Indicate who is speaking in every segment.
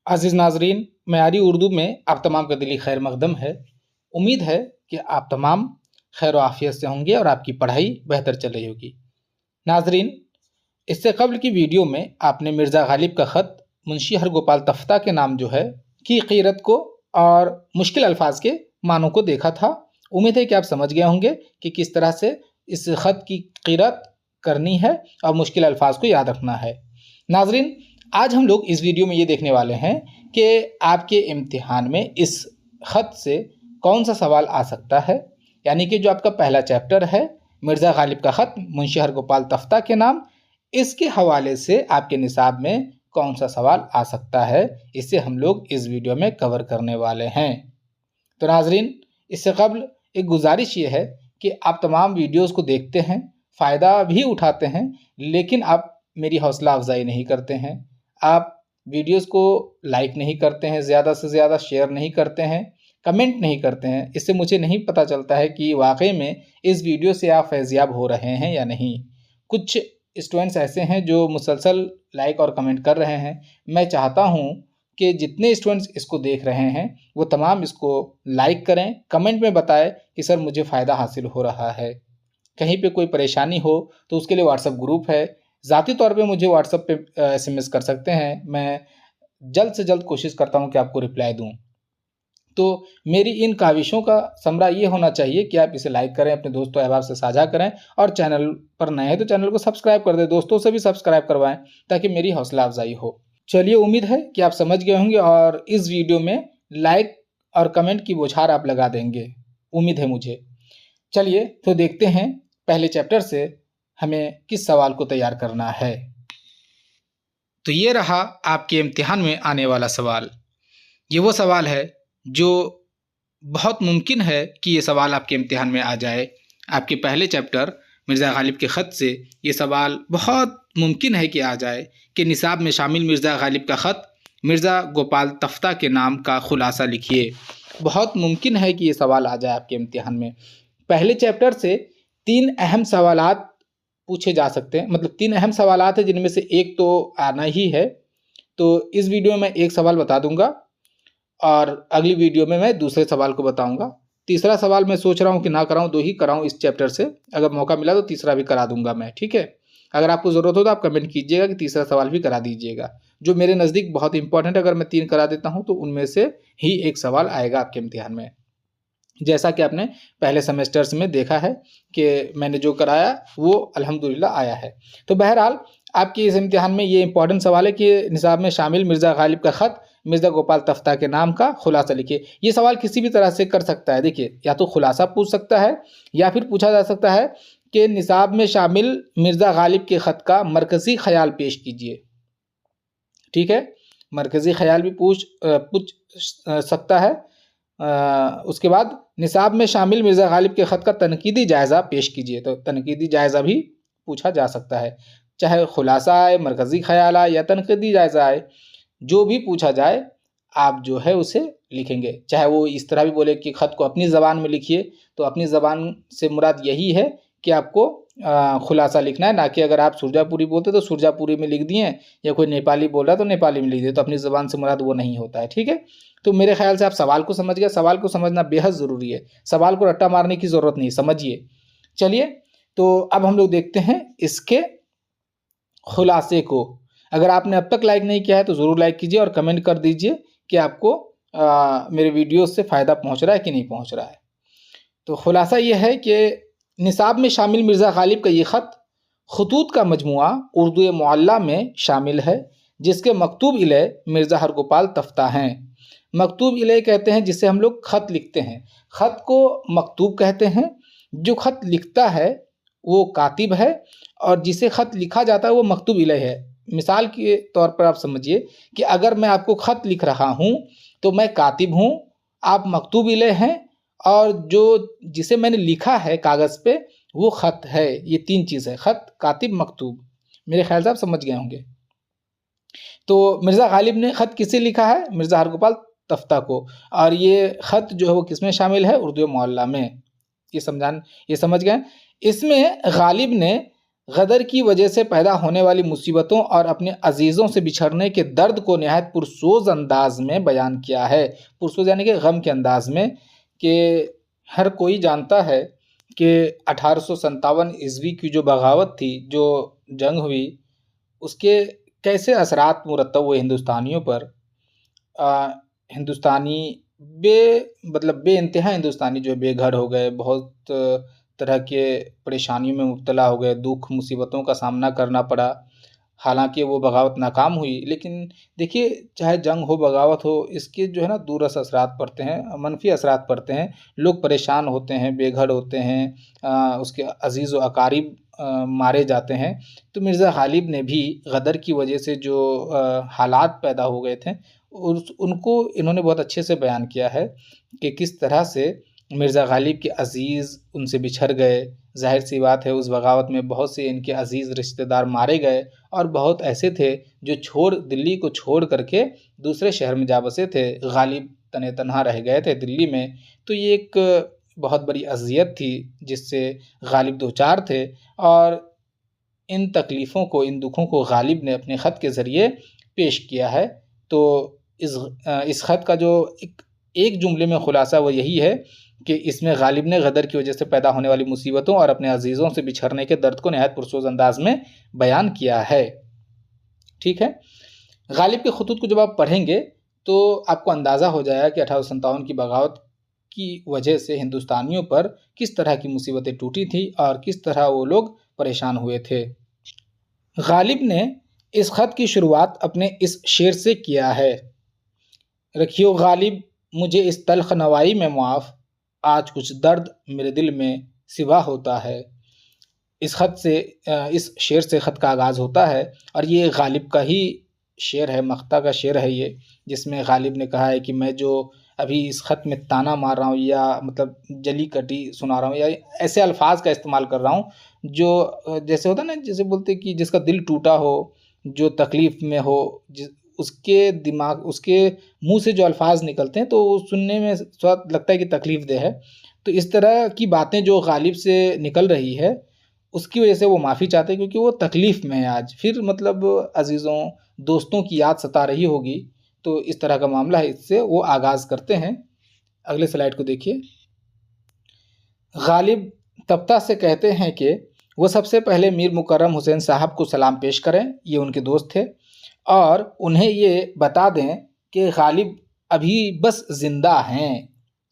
Speaker 1: अज़ीज़ नाज़रीन, मयारी उर्दू में आप तमाम का दिली खैर मकदम है। उम्मीद है कि आप तमाम खैर आफियत से होंगे और आपकी पढ़ाई बेहतर चल रही होगी। नाज़रीन, इससे कबल की वीडियो में आपने मिर्ज़ा गालिब का ख़त मुंशी हरगोपाल तफ्ता के नाम जो है की क़ीरत को और मुश्किल अल्फाज के मानों को देखा था। उम्मीद है कि आप समझ गए होंगे कि किस तरह से इस ख़त की क़ीरत करनी है और मुश्किल अल्फाज को याद रखना है। नाज़रीन, आज हम लोग इस वीडियो में ये देखने वाले हैं कि आपके इम्तिहान में इस ख़त से कौन सा सवाल आ सकता है। यानी कि जो आपका पहला चैप्टर है मिर्ज़ा गालिब का ख़त मुंशी हरगोपाल तफ्ता के नाम, इसके हवाले से आपके निसाब में कौन सा सवाल आ सकता है, इसे हम लोग इस वीडियो में कवर करने वाले हैं। तो नाज़रीन, इससे कबल एक गुजारिश ये है कि आप तमाम वीडियोस को देखते हैं, फ़ायदा भी उठाते हैं, लेकिन आप मेरी हौसला अफजाई नहीं करते हैं। आप वीडियोस को लाइक नहीं करते हैं, ज़्यादा से ज़्यादा शेयर नहीं करते हैं, कमेंट नहीं करते हैं। इससे मुझे नहीं पता चलता है कि वाकई में इस वीडियो से आप फैज़याब हो रहे हैं या नहीं। कुछ स्टूडेंट्स ऐसे हैं जो मुसलसल लाइक और कमेंट कर रहे हैं। मैं चाहता हूँ कि जितने स्टूडेंट्स इसको देख रहे हैं वो तमाम इसको लाइक करें, कमेंट में बताएं कि सर मुझे फ़ायदा हासिल हो रहा है। कहीं पे कोई परेशानी हो तो उसके लिए व्हाट्सएप ग्रुप है, ज़ाती तौर पे मुझे व्हाट्सएप पे SMS कर सकते हैं। मैं जल्द से जल्द कोशिश करता हूँ कि आपको रिप्लाई दूँ। तो मेरी इन काविशों का समरा ये होना चाहिए कि आप इसे लाइक करें, अपने दोस्तों अहबाब से साझा करें और चैनल पर नए हैं तो चैनल को सब्सक्राइब कर दें, दोस्तों से भी सब्सक्राइब करवाएं ताकि मेरी हौसला अफजाई हो। चलिए, उम्मीद है कि आप समझ गए होंगे और इस वीडियो में लाइक और कमेंट की बौछार आप लगा देंगे, उम्मीद है मुझे। चलिए तो देखते हैं पहले चैप्टर से हमें किस सवाल को तैयार करना है। तो ये रहा आपके इम्तिहान में आने वाला सवाल। ये वो सवाल है जो बहुत मुमकिन है कि ये सवाल आपके इम्तिहान में आ जाए। आपके पहले चैप्टर मिर्ज़ा गालिब के ख़त से ये सवाल बहुत मुमकिन है कि आ जाए कि निसाब में शामिल मिर्ज़ा गालिब का ख़त मिर्ज़ा गोपाल तफ्ता के नाम का खुलासा लिखिए। बहुत मुमकिन है कि ये सवाल आ जाए आपके इम्तिहान में। पहले चैप्टर से 3 अहम सवालात पूछे जा सकते हैं, मतलब 3 अहम सवालात हैं जिनमें से एक तो आना ही है। तो इस वीडियो में मैं एक सवाल बता दूंगा और अगली वीडियो में मैं दूसरे सवाल को बताऊंगा। तीसरा सवाल मैं सोच रहा हूँ कि ना कराऊँ, 2 ही कराऊँ इस चैप्टर से। अगर मौका मिला तो तीसरा भी करा दूंगा मैं, ठीक है। अगर आपको ज़रूरत हो तो आप कमेंट कीजिएगा कि तीसरा सवाल भी करा दीजिएगा। जो मेरे नज़दीक बहुत इंपॉर्टेंट, अगर मैं 3 करा देता हूँ तो उनमें से ही एक सवाल आएगा आपके इम्तिहान में। जैसा कि आपने पहले सेमेस्टर्स में देखा है कि मैंने जो कराया वो अल्हम्दुलिल्लाह आया है। तो बहरहाल आपके इस इम्तिहान में ये इंपॉर्टेंट सवाल है कि निसाब में शामिल मिर्ज़ा गालिब का ख़त मिर्ज़ा गोपाल तफ्ता के नाम का खुलासा लिखिए। ये सवाल किसी भी तरह से कर सकता है। देखिए, या तो खुलासा पूछ सकता है या फिर पूछा जा सकता है कि निसाब में शामिल मिर्ज़ा गालिब के ख़त का मरकज़ी ख़याल पेश कीजिए, ठीक है। मरकज़ी ख़याल भी पूछ सकता है। उसके बाद निसाब में शामिल मिर्ज़ा गालिब के ख़त का तनकीदी जायज़ा पेश कीजिए। तो तनकीदी जायज़ा भी पूछा जा सकता है, चाहे खुलासा आए, मरकज़ी ख़याल आए या तनकीदी जायज़ा आए, जो भी पूछा जाए आप जो है उसे लिखेंगे। चाहे वो इस तरह भी बोले कि ख़त को अपनी ज़बान में लिखिए, तो अपनी ज़बान से मुराद यही है कि आपको खुलासा लिखना है, ना कि अगर आप सुरजापुरी बोलते तो सुरजापुरी में लिख दिए, या कोई नेपाली बोल रहा है तो नेपाली में लिख दिए। तो अपनी ज़बान से मुराद वो नहीं होता है, ठीक है। तो मेरे ख्याल से आप सवाल को समझ गए। सवाल को समझना बेहद ज़रूरी है, सवाल को रट्टा मारने की ज़रूरत नहीं, समझिए। चलिए, तो अब हम लोग देखते हैं इसके खुलासे को। अगर आपने अब तक लाइक नहीं किया है तो ज़रूर लाइक कीजिए और कमेंट कर दीजिए कि आपको मेरे वीडियो से फ़ायदा पहुंच रहा है कि नहीं पहुंच रहा है। तो खुलासा ये है कि निसाब में शामिल मिर्ज़ा गालिब का ये ख़त खतूत का मजमुआ उर्दू मुअल्ला में शामिल है, जिसके मकतूब इलय मिर्ज़ा हरगोपाल तफ्ता हैं। मकतूब इलय कहते हैं जिसे हम लोग ख़त लिखते हैं, ख़त को मकतूब कहते हैं। जो ख़त लिखता है वो कातिब है और जिसे ख़त लिखा जाता है वो मकतूब इलय है। मिसाल के तौर पर आप समझिए कि अगर मैं आपको ख़त लिख रहा हूँ तो मैं कातिब हूँ, आप मकतूब इलय हैं, और जो जिसे मैंने लिखा है कागज़ पे वो ख़त है। ये 3 चीज़ है, ख़त, कातिब, मकतूब। मेरे ख्याल से आप समझ गए होंगे। तो मिर्ज़ा गालिब ने ख़त किसे लिखा है? मिर्ज़ा हरगोपाल तफ्ता को। और ये ख़त जो है वो किस में शामिल है? उर्दू मुअल्ला में। ये समझ गए। इसमें गालिब ने गदर की वजह से पैदा होने वाली मुसीबतों और अपने अजीज़ों से बिछड़ने के दर्द को नहायत पुरसोज अंदाज में बयान किया है। पुरसोज यानी कि गम के अंदाज में, कि हर कोई जानता है कि 1857 ईस्वी की जो बगावत थी, जो जंग हुई, उसके कैसे असरात मुरतब हुए हिंदुस्तानियों पर। हिंदुस्तानी मतलब बेइंतहा हिंदुस्तानी जो है बेघर हो गए, बहुत तरह के परेशानियों में मुब्तला हो गए, दुख मुसीबतों का सामना करना पड़ा। हालांकि वो बगावत नाकाम हुई, लेकिन देखिए, चाहे जंग हो बगावत हो, इसके जो है ना दूरस असरात पड़ते हैं, मनफी असरात पड़ते हैं। लोग परेशान होते हैं, बेघर होते हैं, उसके अजीज़ व अकारीब मारे जाते हैं। तो मिर्ज़ा गालिब ने भी गदर की वजह से जो हालात पैदा हो गए थे, उनको इन्होंने बहुत अच्छे से बयान किया है कि किस तरह से मिर्ज़ा गालिब के अजीज़ उनसे बिछड़ गए। ज़ाहिर सी बात है, उस बगावत में बहुत से इनके अजीज़ रिश्तेदार मारे गए, और बहुत ऐसे थे जो दिल्ली को छोड़ करके दूसरे शहर में जा बसे थे। गालिब तने तनहा रह गए थे दिल्ली में। तो ये एक बहुत बड़ी अज़ियत थी जिससे गालिब दो चार थे, और इन तकलीफ़ों को, इन दुखों को गालिब ने अपने ख़त के ज़रिए पेश किया है। तो इस ख़त का जो एक जुमले में ख़ुलासा वो यही है कि इसमें गालिब ने गदर की वजह से पैदा होने वाली मुसीबतों और अपने अजीज़ों से बिछड़ने के दर्द को नहायत पुरसोज अंदाज में बयान किया है। ठीक है, गालिब के ख़ुतूत को जब आप पढ़ेंगे तो आपको अंदाज़ा हो जाएगा कि 1857 की बगावत की वजह से हिंदुस्तानियों पर किस तरह की मुसीबतें टूटी थी और किस तरह वो लोग परेशान हुए थे। गालिब ने इस ख़त की शुरुआत अपने इस शेर से किया है: रखियो गालिब मुझे इस तल्ख़ नवाई में मुआफ़, आज कुछ दर्द मेरे दिल में सिवा होता है। इस शेर से ख़त का आगाज़ होता है, और ये गालिब का ही शेर है, मख्ता का शेर है ये, जिसमें गालिब ने कहा है कि मैं जो अभी इस ख़त में ताना मार रहा हूँ, या मतलब जली कटी सुना रहा हूँ, या ऐसे अल्फाज का इस्तेमाल कर रहा हूँ जो जैसे होता है ना, जैसे बोलते कि जिसका दिल टूटा हो, जो तकलीफ़ में हो, उसके मुँह से जो अल्फाज निकलते हैं तो सुनने में स्वाद लगता है कि तकलीफ़देह है। तो इस तरह की बातें जो गालिब से निकल रही है, उसकी वजह से वो माफ़ी चाहते हैं, क्योंकि वो तकलीफ़ में है आज। फिर मतलब अजीज़ों दोस्तों की याद सता रही होगी, तो इस तरह का मामला है। इससे वो आगाज़ करते हैं। अगले स्लाइड को देखिए। गालिब तब्ता से कहते हैं कि वो सबसे पहले मीर मुकर्रम हुसैन साहब को सलाम पेश करें, ये उनके दोस्त थे, और उन्हें ये बता दें कि गालिब अभी बस ज़िंदा हैं।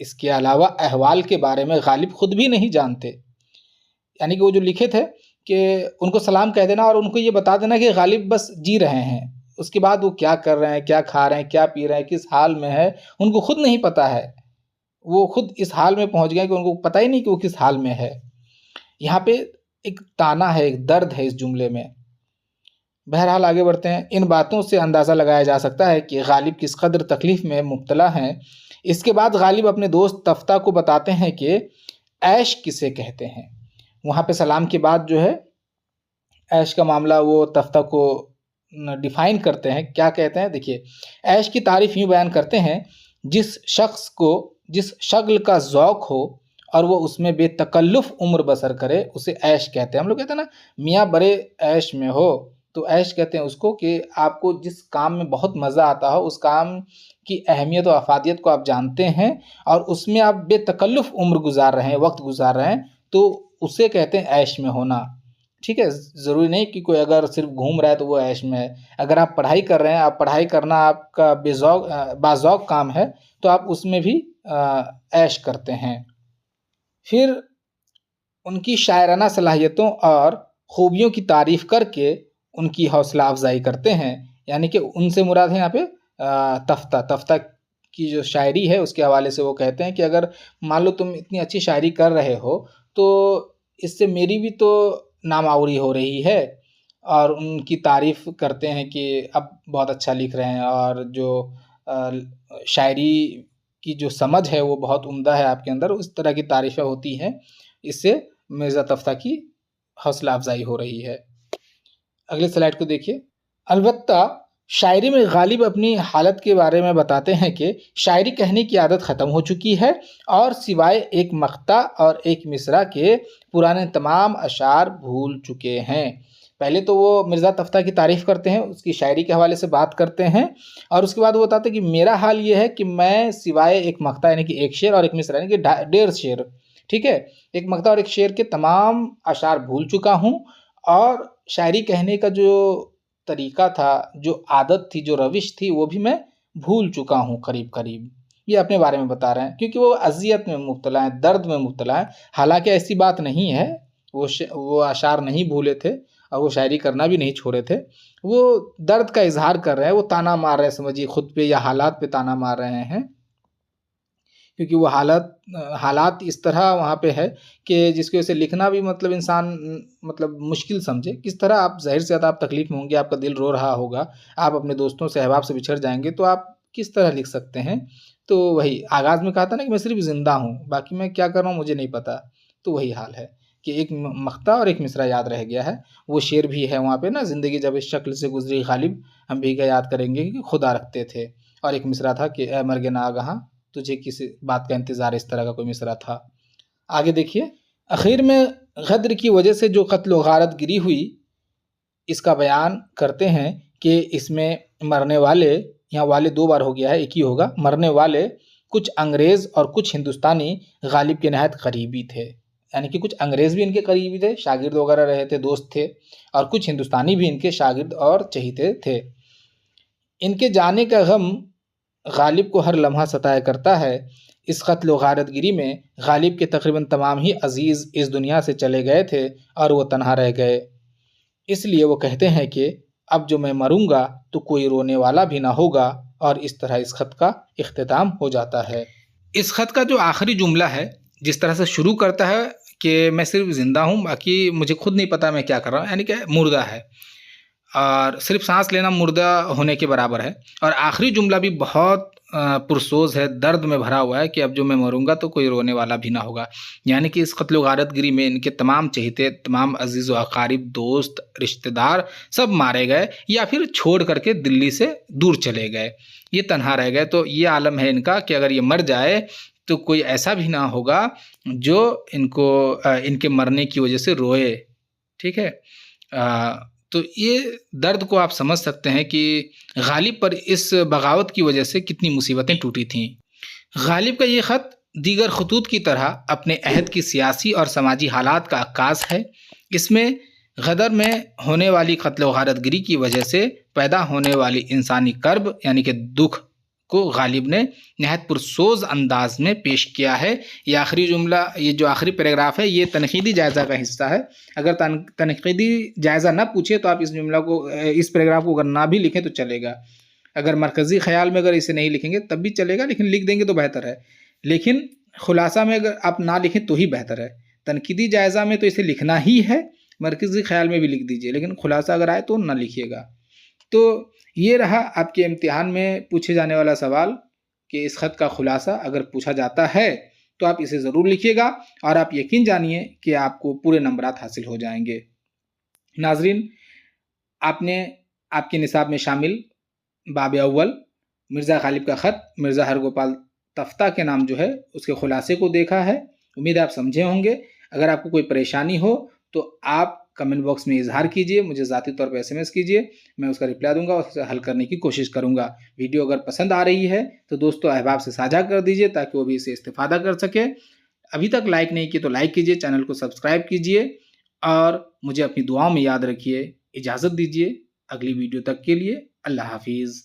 Speaker 1: इसके अलावा अहवाल के बारे में गालिब खुद भी नहीं जानते। यानी कि वो जो लिखे थे कि उनको सलाम कह देना और उनको ये बता देना कि गालिब बस जी रहे हैं। उसके बाद वो क्या कर रहे हैं, क्या खा रहे हैं, क्या पी रहे हैं, किस हाल में है, उनको खुद नहीं पता है। वो खुद इस हाल में पहुंच गए कि उनको पता ही नहीं कि वो किस हाल में है। यहाँ पे एक ताना है, एक दर्द है इस जुमले में। बहरहाल आगे बढ़ते हैं। इन बातों से अंदाज़ा लगाया जा सकता है कि गालिब किस कदर तकलीफ़ में मुब्तला हैं। इसके बाद गालिब अपने दोस्त तफ्ता को बताते हैं कि ऐश किसे कहते हैं। वहाँ पे सलाम के बाद जो है ऐश का मामला वो तफ्ता को डिफ़ाइन करते हैं। क्या कहते हैं, देखिए, ऐश की तारीफ़ यूँ बयान करते हैं: जिस शख्स को जिस शक्ल का ज़ौक़ हो और वो उसमें बेतकल्लुफ़ उम्र बसर करे, उसे ऐश कहते हैं। हम लोग कहते हैं ना, मियाँ बड़े ऐश में हो, तो ऐश कहते हैं उसको कि आपको जिस काम में बहुत मज़ा आता हो, उस काम की अहमियत और अफ़ादियत को आप जानते हैं और उसमें आप बेतकल्लुफ़ उम्र गुज़ार रहे हैं, वक़्त गुज़ार रहे हैं, तो उसे कहते हैं ऐश में होना। ठीक है, ज़रूरी नहीं कि कोई अगर सिर्फ घूम रहा है तो वो ऐश में है। अगर आप पढ़ाई कर रहे हैं, आप पढ़ाई करना आपका बाज़ौक़ काम है, तो आप उसमें भी ऐश करते हैं। फिर उनकी शायराना सलाहियतों और खूबियों की तारीफ़ करके उनकी हौसला अफ़ज़ाई करते हैं। यानी कि उनसे मुराद है यहाँ पे तफ्ता की जो शायरी है उसके हवाले से वो कहते हैं कि अगर मान लो तुम इतनी अच्छी शायरी कर रहे हो, तो इससे मेरी भी तो नामावरी हो रही है। और उनकी तारीफ़ करते हैं कि अब बहुत अच्छा लिख रहे हैं, और जो शायरी की जो समझ है वो बहुत उम्दा है आपके अंदर, उस तरह की तारीफ़ें होती हैं। इससे मिर्ज़ा तफ्ता की हौसला अफ़ज़ाई हो रही है। अगले स्लाइड को देखिए। अलबत्ता शायरी में गालिब अपनी हालत के बारे में बताते हैं कि शायरी कहने की आदत ख़त्म हो चुकी है और सिवाय एक मक्ता और एक मिसरा के पुराने तमाम अशार भूल चुके हैं। पहले तो वो मिर्ज़ा तफ्ता की तारीफ़ करते हैं, उसकी शायरी के हवाले से बात करते हैं और उसके बाद वो बताते हैं कि मेरा हाल ये है कि मैं सिवाय एक मक्ता यानी कि एक शेर और एक मिसरा यानी कि 1.5 शेर, ठीक है, एक मक्ता और एक शेर के तमाम अशार भूल चुका हूँ और शायरी कहने का जो तरीका था, जो आदत थी, जो रविश थी, वो भी मैं भूल चुका हूँ करीब-करीब। ये अपने बारे में बता रहे हैं क्योंकि वो अज़ियत में मुब्तला हैं, दर्द में मुब्तला हैं। हालाँकि ऐसी बात नहीं है, वो अशार नहीं भूले थे और वो शायरी करना भी नहीं छोड़े थे। वो दर्द का इज़हार कर रहे हैं, वो ताना मार रहे हैं, समझिए खुद पे या हालात पे ताना मार रहे हैं। क्योंकि वो हालात इस तरह वहाँ पे है कि जिसकी वजह से लिखना भी मतलब इंसान मतलब मुश्किल समझे। किस तरह आप ज़ाहिर सी बात है आप तकलीफ़ में होंगे, आपका दिल रो रहा होगा, आप अपने दोस्तों से अहबाब से बिछड़ जाएँगे, तो आप किस तरह लिख सकते हैं? तो वही आगाज़ में कहा था ना कि मैं सिर्फ़ ज़िंदा हूँ, बाकी मैं क्या कर रहा हूँ मुझे नहीं पता। तो वही हाल है कि एक मक़ता और एक मिसरा याद रह गया है। वो शेर भी है वहाँ पे ना, ज़िंदगी जब इस शक्ल से गुज़री गालिब, हम भी क्या याद करेंगे कि खुदा रखते थे। और एक मिसरा था कि ऐ मर्गे नागहाँ तुझे किसी बात का इंतज़ार, इस तरह का कोई मिसरा था। आगे देखिए, आखिर में गद्र की वजह से जो कत्ल व गारत गिरी हुई, इसका बयान करते हैं कि इसमें मरने वाले, यहाँ वाले 2 बार हो गया है, एक ही होगा, मरने वाले कुछ अंग्रेज़ और कुछ हिंदुस्तानी गालिब के नहायत करीबी थे। यानी कि कुछ अंग्रेज़ भी इनके करीबी थे, शागिर्द वगैरह रहे थे, दोस्त थे और कुछ हिंदुस्तानी भी इनके शागिर्द और चहीते थे। इनके जाने का गम गालिब को हर लम्हा सताया करता है। इस कत्ल व गारतगिरी में गालिब के तकरीबन तमाम ही अज़ीज़ इस दुनिया से चले गए थे और वो तन्हा रह गए। इसलिए वो कहते हैं कि अब जो मैं मरूँगा तो कोई रोने वाला भी ना होगा, और इस तरह इस खत का इख्तिताम हो जाता है। इस खत का जो आखिरी जुमला है, जिस तरह से शुरू करता है कि मैं सिर्फ़ ज़िंदा हूँ, बाकी मुझे खुद नहीं पता मैं क्या कर रहा हूँ, यानी कि मुर्दा है और सिर्फ सांस लेना मुर्दा होने के बराबर है। और आखिरी जुमला भी बहुत पुरसोज़ है, दर्द में भरा हुआ है कि अब जो मैं मरूँगा तो कोई रोने वाला भी ना होगा। यानी कि इस कत्ल गारतगिरी में इनके तमाम चहेते, तमाम अज़ीज़ व अक़ारिब, दोस्त, रिश्तेदार सब मारे गए या फिर छोड़ करके दिल्ली से दूर चले गए। ये तन्हा रह गए। तो ये आलम है इनका कि अगर ये मर जाए तो कोई ऐसा भी ना होगा जो इनके मरने की वजह से रोए। ठीक है? तो ये दर्द को आप समझ सकते हैं कि गालिब पर इस बगावत की वजह से कितनी मुसीबतें टूटी थीं। गालिब का ये ख़त दीगर खतूत की तरह अपने अहद की सियासी और समाजी हालात का अक्कास है। इसमें गदर में होने वाली कत्ल व गारतगिरी की वजह से पैदा होने वाली इंसानी कर्ब यानी कि दुख को गालिब ने नहायत पुरसोज़ अंदाज में पेश किया है। ये आखिरी जुमला, ये जो आखिरी पैराग्राफ है, ये तनकीदी जायज़ा का हिस्सा है। अगर तनकीदी जायज़ा ना पूछे तो आप इस जुमला को, इस पैराग्राफ को अगर ना भी लिखें तो चलेगा। अगर मरकज़ी ख़्याल में अगर इसे नहीं लिखेंगे तब भी चलेगा, लेकिन लिख देंगे तो बेहतर है। लेकिन खुलासा में अगर आप ना लिखें तो ही बेहतर है। तनकीदी जायज़ा में तो इसे लिखना ही है, मरकज़ी ख़्याल में भी लिख दीजिए, लेकिन खुलासा अगर आए तो ना लिखिएगा। तो ये रहा आपके इम्तिहान में पूछे जाने वाला सवाल कि इस ख़त का खुलासा अगर पूछा जाता है तो आप इसे ज़रूर लिखिएगा और आप यकीन जानिए कि आपको पूरे नंबरात हासिल हो जाएंगे। नाज़रीन, आपने आपके निसाब में शामिल बाब अव्वल मिर्ज़ा गालिब का ख़त मिर्ज़ा हरगोपाल तफ्ता के नाम जो है उसके खुलासे को देखा है। उम्मीद है आप समझे होंगे। अगर आपको कोई परेशानी हो तो आप कमेंट बॉक्स में इजहार कीजिए, मुझे ज़ाती तौर पर SMS कीजिए, मैं उसका रिप्लाई दूंगा और उसे हल करने की कोशिश करूंगा। वीडियो अगर पसंद आ रही है तो दोस्तों अहबाब से साझा कर दीजिए ताकि वो भी इसे इस्तेफादा कर सके। अभी तक लाइक नहीं किए तो लाइक कीजिए, चैनल को सब्सक्राइब कीजिए और मुझे अपनी दुआओं में याद रखिए। इजाज़त दीजिए अगली वीडियो तक के लिए। अल्लाह हाफिज़।